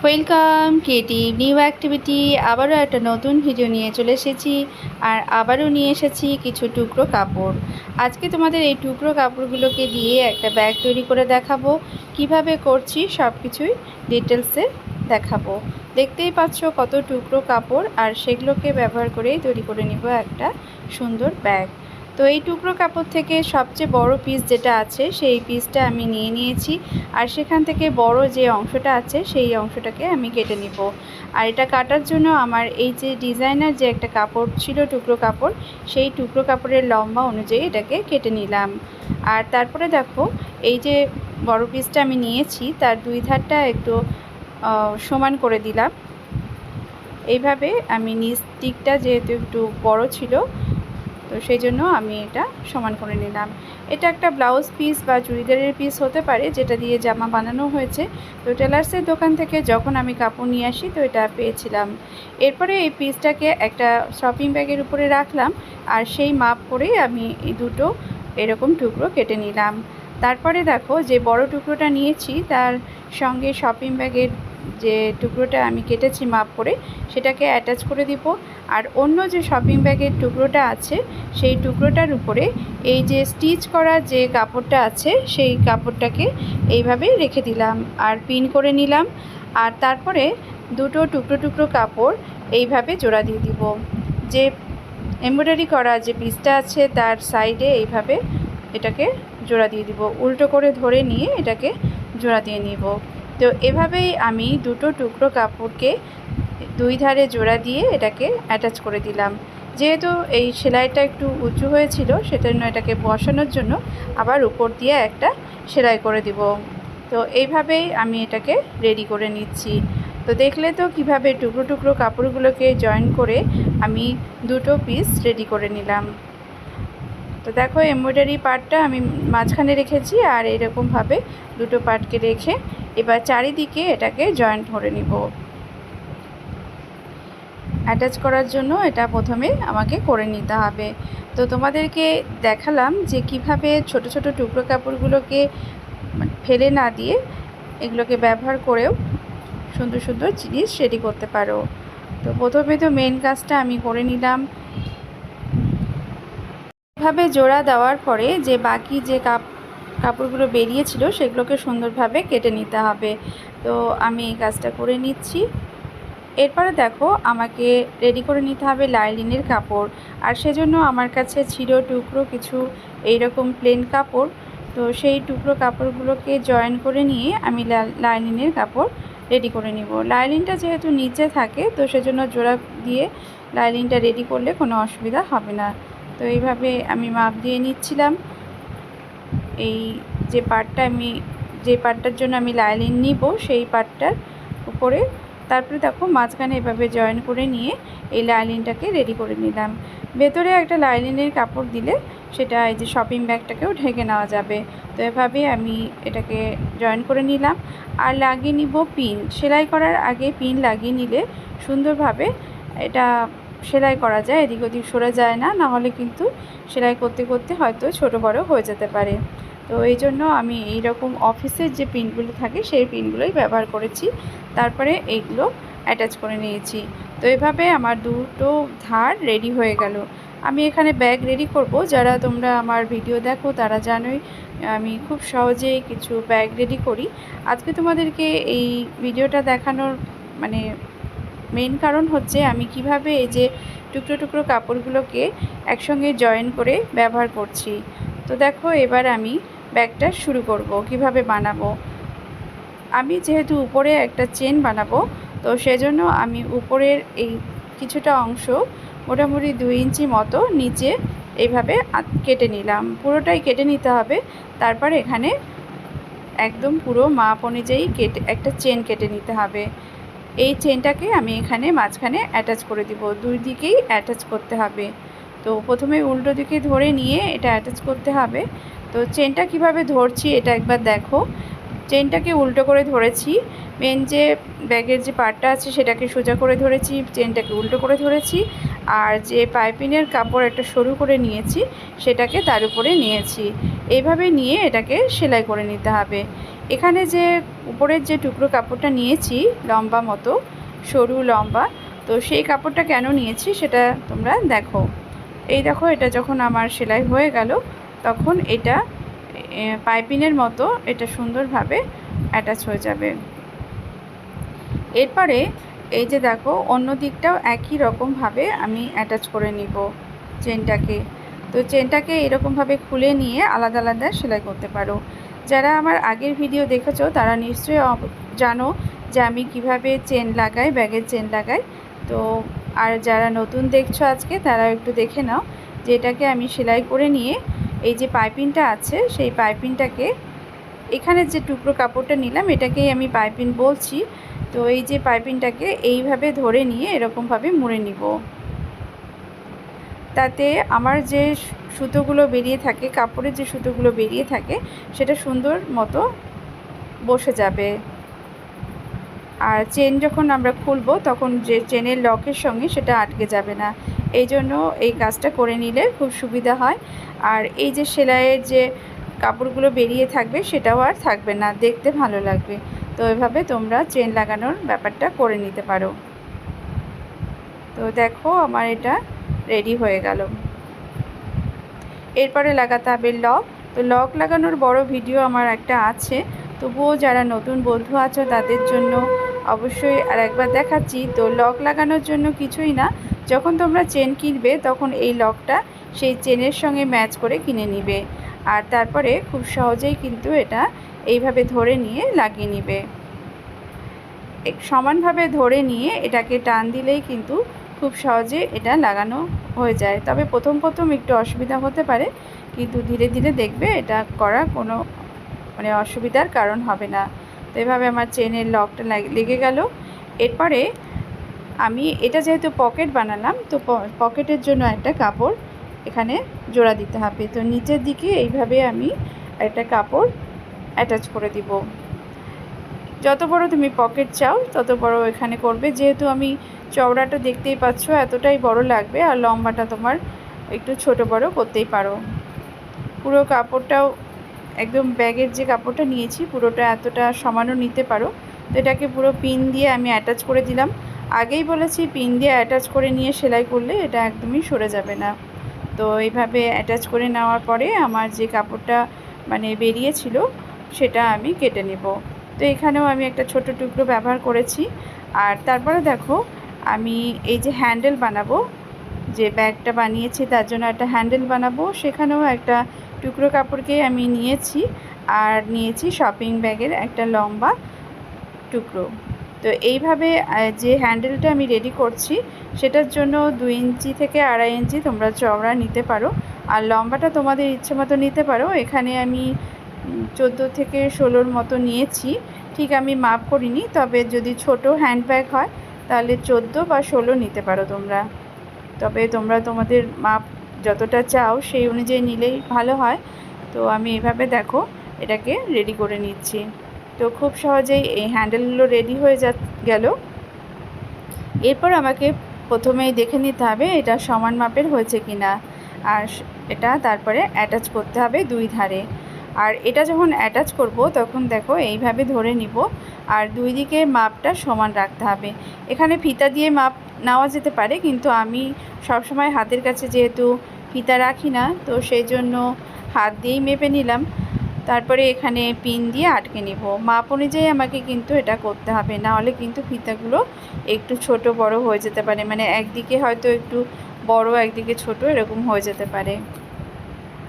Welcome creative new activity. আবারও একটা নতুন ভিডিও নিয়ে চলে এসেছি, আর আবারও নিয়ে এসেছি কিছু টুকরো কাপড়। আজকে তোমাদের এই টুকরো কাপড়গুলোকে দিয়ে একটা ব্যাগ তৈরি করে দেখাবো। কিভাবে করছি সব কিছুই ডিটেলসে দেখাবো। দেখতেই পাচ্ছ কত টুকরো কাপড়, আর সেগুলোকে ব্যবহার করেই তৈরি করে নিব একটা সুন্দর ব্যাগ। তো এই টুকরো কাপড় থেকে সবচেয়ে বড় পিস যেটা আছে সেই পিসটা আমি নিয়ে নিয়েছি, আর সেখান থেকে বড় যে অংশটা আছে সেই অংশটাকে আমি কেটে নিব। আর এটা কাটার জন্য আমার এই যে ডিজাইনার যে একটা কাপড় ছিল টুকরো কাপড়, সেই টুকরো কাপড়ের লম্বা অনুযায়ী এটাকে কেটে নিলাম। আর তারপরে দেখো, এই যে বড় পিসটা আমি নিয়েছি তার দুই ধারটা একটু সমান করে দিলাম। এইভাবে আমি নিচ দিকটা যেহেতু একটু বড় ছিল, তো সেই জন্য আমি এটা সমান করে নিলাম। এটা একটা ব্লাউজ পিস বা চুড়িদারের পিস হতে পারে, যেটা দিয়ে জামা বানানো হয়েছে। তো টেলার্সের দোকান থেকে যখন আমি কাপড় নিয়ে আসি তো এটা পেয়েছিলাম। এরপরে এই পিসটাকে একটা শপিং ব্যাগের উপরে রাখলাম, আর সেই মাপ করেই আমি এই দুটো এরকম টুকরো কেটে নিলাম। তারপরে দেখো, যে বড় টুকরোটা নিয়েছি তার সঙ্গে শপিং ব্যাগের যে টুকরোটা আমি কেটেছি মাপ করে সেটাকে অ্যাটাচ করে দিব। আর অন্য যে শপিং ব্যাগের টুকরোটা আছে সেই টুকরোটার উপরে এই যে স্টিচ করা যে কাপড়টা আছে সেই কাপড়টাকে এইভাবে রেখে দিলাম আর পিন করে নিলাম। আর তারপরে দুটো টুকরো টুকরো কাপড় এইভাবে জোড়া দিয়ে দিব। যে এমব্রয়ডারি করা যে পিসটা আছে তার সাইডে এইভাবে এটাকে জোড়া দিয়ে দিব, উল্টো করে ধরে নিয়ে এটাকে জোড়া দিয়ে নিব। তো এভাবেই আমি দুটো টুকরো কাপড়কে দুই ধারে জোড়া দিয়ে এটাকে অ্যাটাচ করে দিলাম। যেহেতু এই সেলাইটা একটু উঁচু হয়েছিল সেজন্য এটাকে বসানোর জন্য আবার উপর দিয়ে একটা সেলাই করে দিব। তো এইভাবেই আমি এটাকে রেডি করে নিচ্ছি। তো দেখলে তো কিভাবে টুকরো টুকরো কাপড়গুলোকে জয়েন করে আমি দুটো পিস রেডি করে নিলাম। তো দেখো, এমব্রয়ডারি পার্টটা আমি মাঝখানে রেখেছি, আর এরকমভাবে দুটো পার্টকে রেখে এবার চারিদিকে এটাকে জয়েন্ট করে নিব। অ্যাটাচ করার জন্য এটা প্রথমে আমাকে করে নিতে হবে। তো তোমাদেরকে দেখালাম যে কিভাবে ছোট ছোট টুকরো কাপড়গুলোকে ফেলে না দিয়ে এগুলোকে ব্যবহার করেও সুন্দর সুন্দর জিনিস রেডি করতে পারো। তো প্রথমে তো মেন কাজটা আমি করে নিলাম। এভাবে জোড়া দেওয়ার পরে যে বাকি যে কাপড়গুলো বেরিয়েছিল সেগুলোকে সুন্দরভাবে কেটে নিতে হবে। তো আমি এই কাজটা করে নিচ্ছি। এরপরে দেখো, আমাকে রেডি করে নিতে হবে লাইলিনের কাপড়, আর সেজন্য আমার কাছে ছিল টুকরো কিছু এইরকম প্লেন কাপড়। তো সেই টুকরো কাপড়গুলোকে জয়েন করে নিয়ে আমি লাইলিনের কাপড় রেডি করে নিব। লাইলিনটা যেহেতু নিচে থাকে তো সেজন্য জোড়া দিয়ে লাইলিনটা রেডি করলে কোনো অসুবিধা হবে না। তো এইভাবে আমি মাপ দিয়ে নিচ্ছিলাম এই যে পার্টটার জন্য আমি লাইলিন নিব সেই পার্টটার উপরে। তারপরে দেখো, মাঝখানে এভাবে জয়েন করে নিয়ে এই লাইলিনটাকে রেডি করে নিলাম। ভেতরে একটা লাইলিনের কাপড় দিলে সেটা এই যে শপিং ব্যাগটাকেও ঢেকে নেওয়া যাবে। তো এভাবে আমি এটাকে জয়েন করে নিলাম। আর লাগিয়ে নিব পিন। সেলাই করার আগে পিন লাগিয়ে নিলে সুন্দরভাবে এটা সেলাই করা যায়, এদিক ওদিক সরে যায় না, নাহলে কিন্তু সেলাই করতে করতে হয়তো ছোটো বড়ো হয়ে যেতে পারে। তো এই জন্য আমি এই রকম অফিসের যে পিনগুলো থাকে সেই পিনগুলোই ব্যবহার করেছি। তারপরে এইগুলো অ্যাটাচ করে নিয়েছি। তো এভাবে আমার দুটো ধার রেডি হয়ে গেল। আমি এখানে ব্যাগ রেডি করব। যারা তোমরা আমার ভিডিও দেখো তারা জানোই আমি খুব সহজেই কিছু ব্যাগ রেডি করি। আজকে তোমাদেরকে এই ভিডিওটা দেখানোর মানে মেন কারণ হচ্ছে আমি কিভাবে এই যে টুকরো টুকরো কাপড়গুলোকে একসঙ্গে জয়েন করে ব্যবহার করছি। তো দেখো, এবার আমি ব্যাগটা শুরু করব কিভাবে বানাবো। আমি যেহেতু উপরে একটা চেন বানাবো, তো সেজন্য আমি উপরের এই কিছুটা অংশ মোটামুটি 2 ইঞ্চি মতো নিচে এইভাবে কেটে নিলাম। পুরোটাই কেটে নিতে হবে। তারপর এখানে একদম পুরো মাপ অনুযায়ী একটা চেন কেটে নিতে হবে। এই চেনটাকে আমি এখানে মাঝখানে অ্যাটাচ করে দিব। দুই দিকেই অ্যাটাচ করতে হবে। তো প্রথমে উল্টো দিকে ধরে নিয়ে এটা অ্যাটাচ করতে হবে। তো চেনটা কিভাবে ধরছি এটা একবার দেখো। চেনটাকে উল্টো করে ধরেছি, মেন যে ব্যাগের যে পার্টটা আছে সেটাকে সোজা করে ধরেছি, চেনটাকে উল্টো করে ধরেছি, আর যে পাইপিনের কাপড় একটা সরু করে নিয়েছি সেটাকে তার উপরে নিয়েছি। এইভাবে নিয়ে এটাকে সেলাই করে নিতে হবে। এখানে যে উপরের যে টুকরো কাপড়টা নিয়েছি লম্বা মতো, সরু লম্বা, তো সেই কাপড়টা কেন নিয়েছি সেটা তোমরা দেখো। এই দেখো, এটা যখন আমার সেলাই হয়ে গেল তখন এটা পাইপিনের মতো এটা সুন্দরভাবে অ্যাটাচ হয়ে যাবে। এরপরে এই যে দেখো, অন্য দিকটাও একই রকমভাবে আমি অ্যাটাচ করে নিব চেনটাকে। তো চেনটাকে এরকমভাবে খুলে নিয়ে আলাদা আলাদা সেলাই করতে পারো। যারা আমার আগের ভিডিও দেখেছো তারা নিশ্চয়ই জানো যে আমি কিভাবে চেন লাগাই, ব্যাগের চেন লাগাই। তো আর যারা নতুন দেখছো আজকে তারা একটু দেখে নাও যে এটাকে আমি সেলাই করে নিয়ে এই যে পাইপিংটা আছে সেই পাইপিংটাকে, এখানে যে টুকরো কাপড়টা নিলাম এটাকেই আমি পাইপিং বলছি। তো এই যে পাইপিংটাকে এইভাবে ধরে নিয়ে এরকমভাবে মুড়ে নিব। তাতে আমার যে সুতোগুলো বেরিয়ে থাকে, কাপড়ের যে সুতোগুলো বেরিয়ে থাকে সেটা সুন্দর মতো বসে যাবে। আর চেন যখন আমরা খুলবো তখন যে চেনের লকের সঙ্গে সেটা আটকে যাবে না। এই জন্য এই কাজটা করে নিলে খুব সুবিধা হয়। আর এই যে সেলাইয়ের যে কাপড়গুলো বেরিয়ে থাকবে সেটাও আর থাকবে না, দেখতে ভালো লাগবে। তো এভাবে তোমরা চেন লাগানোর ব্যাপারটা করে নিতে পারো। তো দেখো আমার এটা রেডি হয়ে গেল। এরপরে লাগাতে হবে লক। তো লক লাগানোর বড় ভিডিও আমার একটা আছে, তবুও যারা নতুন বন্ধু আছো তাদের জন্য অবশ্যই আর একবার দেখাচ্ছি। তো লক লাগানোর জন্য কিছুই না, যখন তোমরা চেন কিনবে তখন এই লকটা সেই চেনের সঙ্গে ম্যাচ করে কিনে নিবে। আর তারপরে খুব সহজেই কিন্তু এটা এইভাবে ধরে নিয়ে লাগিয়ে নিবে। সমানভাবে ধরে নিয়ে এটাকে টান দিলেই কিন্তু খুব সহজে এটা লাগানো হয়ে যায়। তবে প্রথম প্রথম একটু অসুবিধা হতে পারে, কিন্তু ধীরে ধীরে দেখবে এটা করা কোনো অসুবিধার কারণ হবে না। তো এভাবে আমার চেনের লকটা লেগে গেল। এরপরে আমি এটা যেহেতু পকেট বানালাম, তো পকেটের জন্য একটা কাপড় এখানে জোড়া দিতে হবে। তো নিচের দিকে এইভাবে আমি একটা কাপড় অ্যাটাচ করে দিব। যত বড় তুমি পকেট চাও তত বড় এখানে করবে, যেহেতু আমি চওড়াটা দেখতেই পাচ্ছ এতটাই বড় লাগবে, আর লম্বাটা তোমার একটু ছোট বড় করতেই পারো। পুরো কাপড়টাও একদম ব্যাগের যে কাপড়টা নিয়েছি পুরোটা এতটা সমানও নিতে পারো। তো এটাকে পুরো পিন দিয়ে আমি অ্যাটাচ করে দিলাম। আগেই বলেছি পিন দিয়ে অ্যাটাচ করে নিয়ে সেলাই করলে এটা একদমই সরে যাবে না। তো এইভাবে অ্যাটাচ করে নেওয়ার পরে আমার যে কাপড়টা বেরিয়েছিল সেটা আমি কেটে নেব। তো এখানেও আমি একটা ছোট টুকরো ব্যবহার করেছি। আর তারপরে দেখো, আমি এই যে হ্যান্ডেল বানাবো, যে ব্যাগটা বানিয়েছি তার জন্য একটা হ্যান্ডেল বানাবো, সেখানেও একটা টুকরো কাপড়কে আমি নিয়েছি, আর নিয়েছি শপিং ব্যাগের একটা লম্বা টুকরো। তো এইভাবে যে হ্যান্ডেলটা আমি রেডি করছি সেটার জন্য 2 ইঞ্চি থেকে 2.5 ইঞ্চি তোমরা চওড়া নিতে পারো, আর লম্বাটা তোমাদের ইচ্ছে মতো নিতে পারো। এখানে আমি 14 থেকে 16 মতো নিয়েছি, ঠিক আমি মাপ করিনি। তবে যদি ছোট হ্যান্ডব্যাগ হয় তাহলে 14 বা 16 নিতে পারো তোমরা। তবে তোমরা তোমাদের মাপ যতটা চাও সেই অনুযায়ী নিলেই ভালো হয়। তো আমি এভাবে দেখো এটাকে রেডি করে নিচ্ছি। তো খুব সহজেই এই হ্যান্ডেলগুলো রেডি হয়ে গেল। এরপর আমাকে প্রথমেই দেখে নিতে হবে এটা সমান মাপের হয়েছে কি না, আর এটা তারপরে অ্যাটাচ করতে হবে 2 ধারে। আর এটা যখন অ্যাটাচ করব তখন দেখো এইভাবে ধরে নিব, আর 2 দিকে মাপটা সমান রাখতে হবে। এখানে ফিতা দিয়ে মাপ নেওয়া যেতে পারে, কিন্তু আমি সবসময় হাতের কাছে যেহেতু ফিতা রাখি না, তো সেই জন্য হাত দিয়েই মেপে নিলাম। তারপরে এখানে পিন দিয়ে আটকে নেব। মাপ অনুযায়ী আমাকে কিন্তু এটা করতে হবে, না হলে কিন্তু ফিতাগুলো একটু ছোট বড় হয়ে যেতে পারে, একদিকে হয়তো একটু বড় একদিকে ছোট এরকম হয়ে যেতে পারে।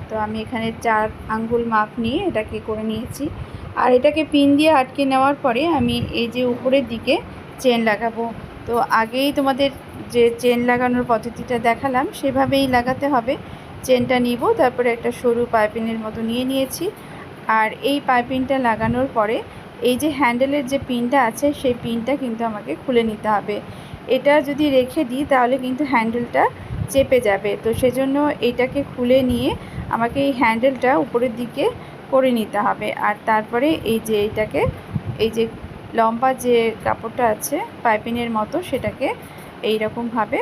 তো আমি এখানে 4 আঙ্গুল মাপ নিয়ে এটাকে করে নিয়েছি। আর এটাকে পিন দিয়ে আটকে নেওয়ার পরে আমি এই যে উপরের দিকে চেন লাগাবো। তো আগেই তোমাদের যে চেন লাগানোর পদ্ধতিটা দেখালাম সেভাবেই লাগাতে হবে। চেনটা নিব, তারপরে একটা সরু পাইপিনের মতো নিয়েছি। আর এই পাইপিংটা লাগানোর পরে এই যে হ্যান্ডেলের যে পিনটা আছে সেই পিনটা কিন্তু আমাকে খুলে নিতে হবে। এটা যদি রেখে দিই তাহলে কিন্তু হ্যান্ডেলটা চেপে যাবে। তো সেজন্য এইটাকে খুলে নিয়ে আমাকে এই হ্যান্ডেলটা উপরের দিকে করে নিতে হবে। আর তারপরে এই যে এই যে লম্বা যে কাপড়টা আছে পাইপিংয়ের মতো, সেটাকে এই রকমভাবে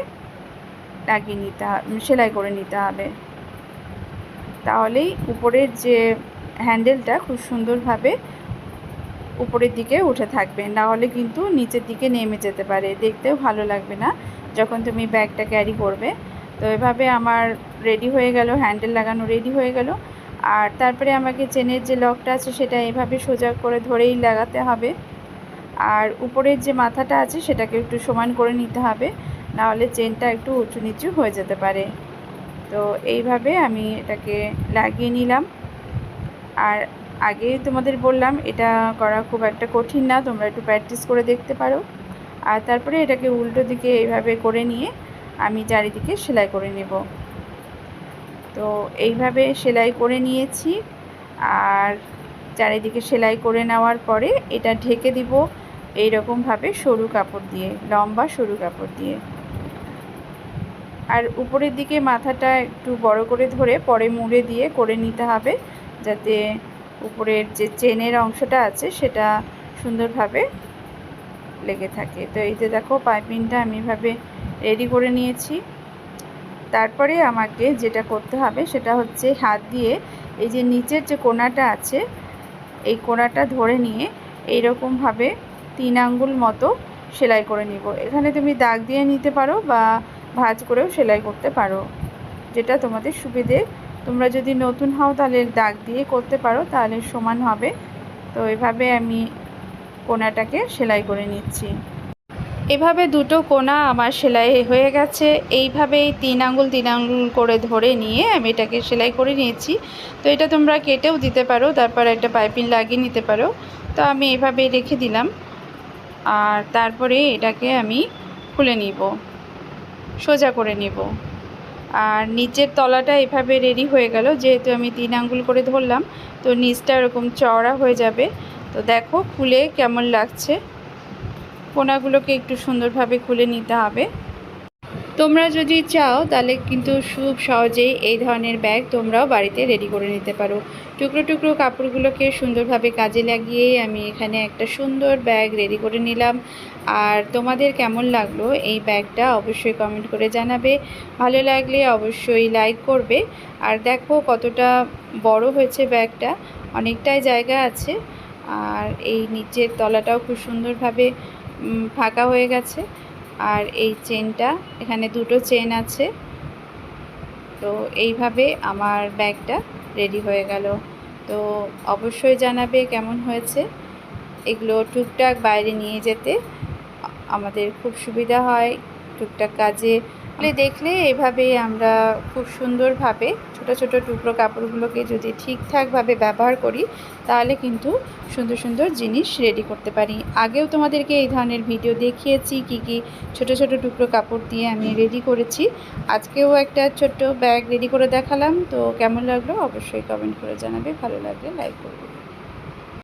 লাগিয়ে নিতে হবে, সেলাই করে নিতে হবে। তাহলেই উপরের যে হ্যান্ডেলটা খুব সুন্দরভাবে উপরের দিকে উঠে থাকবে, না হলে কিন্তু নিচের দিকে নেমে যেতে পারে, দেখতেও ভালো লাগবে না যখন তুমি ব্যাগটা ক্যারি করবে। তো এভাবে আমার রেডি হয়ে গেল, হ্যান্ডেল লাগানো রেডি হয়ে গেল। আর তারপরে আমাকে চেনের যে লকটা আছে সেটা এভাবে সোজা করে ধরেই লাগাতে হবে। আর উপরের যে মাথাটা আছে সেটাকে একটু সমান করে নিতে হবে, নাহলে চেনটা একটু উঁচু নিচু হয়ে যেতে পারে। তো এইভাবে আমি এটাকে লাগিয়ে নিলাম। আর আগে তোমাদের বললাম এটা করা খুব একটা কঠিন না, তোমরা একটু প্র্যাকটিস করে দেখতে পারো। আর তারপরে এটাকে উল্টো দিকে এইভাবে করে নিয়ে আমি চারিদিকে সেলাই করে নেব। তো এইভাবে সেলাই করে নিয়েছি। আর চারিদিকে সেলাই করে নেওয়ার পরে এটা ঢেকে দিব এই রকমভাবে সরু কাপড় দিয়ে, লম্বা সরু কাপড় দিয়ে। আর উপরের দিকে মাথাটা একটু বড় করে ধরে পরে মুড়ে দিয়ে করে নিতে হবে, যাতে উপরের যে চেনের অংশটা আছে সেটা সুন্দরভাবে লেগে থাকে। তো এই যে দেখো পাইপিংটা আমি এভাবে রেডি করে নিয়েছি। তারপরে আমাকে যেটা করতে হবে সেটা হচ্ছে হাত দিয়ে এই যে নিচের যে কোণাটা আছে এই কোণাটা ধরে নিয়ে এই রকমভাবে 3 আঙ্গুল মতো সেলাই করে নিব। এখানে তুমি দাগ দিয়ে নিতে পারো বা ভাঁজ করেও সেলাই করতে পারো, যেটা তোমাদের সুবিধে। তোমরা যদি নতুন হও তাহলে দাগ দিয়ে করতে পারো, তাহলে সমান হবে। তো এভাবে আমি কোণাটাকে সেলাই করে নিচ্ছি। এভাবে দুটো কোণা আমার সেলাই হয়ে গেছে। এইভাবেই 3 আঙ্গুল করে ধরে নিয়ে আমি এটাকে সেলাই করে নিয়েছি। তো এটা তোমরা কেটেও দিতে পারো, তারপর একটা পাইপিং লাগিয়ে নিতে পারো। তো আমি এভাবে রেখে দিলাম। আর তারপরে এটাকে আমি খুলে নিব, সোজা করে নিব। আর নিচের তলাটা এভাবে রেডি হয়ে গেল, যেহেতু আমি 3 আঙ্গুল করে ধরলাম তো নিচটা এরকম চওড়া হয়ে যাবে। তো দেখো খুলে কেমন লাগছে। কোণাগুলোকে একটু সুন্দরভাবে খুলে নিতে হবে। তোমরা যদি চাও তাহলে কিন্তু খুব সহজেই এই ধরনের ব্যাগ তোমরাও বাড়িতে রেডি করে নিতে পারো। টুকরো টুকরো কাপড়গুলোকে সুন্দরভাবে কাজে লাগিয়ে আমি এখানে একটা সুন্দর ব্যাগ রেডি করে নিলাম। আর তোমাদের কেমন লাগলো এই ব্যাগটা অবশ্যই কমেন্ট করে জানাবে। ভালো লাগলে অবশ্যই লাইক করবে। আর দেখো কতটা বড় হয়েছে ব্যাগটা, অনেকটাই জায়গা আছে। আর এই নিচের তলাটাও খুব সুন্দরভাবে ফাঁকা হয়ে গেছে। আর এই চেনটা, এখানে দুটো চেন আছে। তো এইভাবে আমার ব্যাগটা রেডি হয়ে গেল। তো অবশ্যই জানাবে কেমন হয়েছে। এগুলো টুকটাক বাইরে নিয়ে যেতে আমাদের খুব সুবিধা হয়, টুকটাক কাজে দেখলে এভাবেই আমরা খুব সুন্দরভাবে ছোট ছোট টুকরো কাপড়গুলোকে যদি ঠিকঠাকভাবে ব্যবহার করি তাহলে কিন্তু সুন্দর সুন্দর জিনিস রেডি করতে পারি। আগেও তোমাদেরকে এই ধরনের ভিডিও দেখিয়েছি কি কি ছোট ছোট টুকরো কাপড় দিয়ে আমি রেডি করেছি। আজকেও একটা ছোট্ট ব্যাগ রেডি করে দেখালাম। তো কেমন লাগলো অবশ্যই কমেন্ট করে জানাবে, ভালো লাগলে লাইক করবে।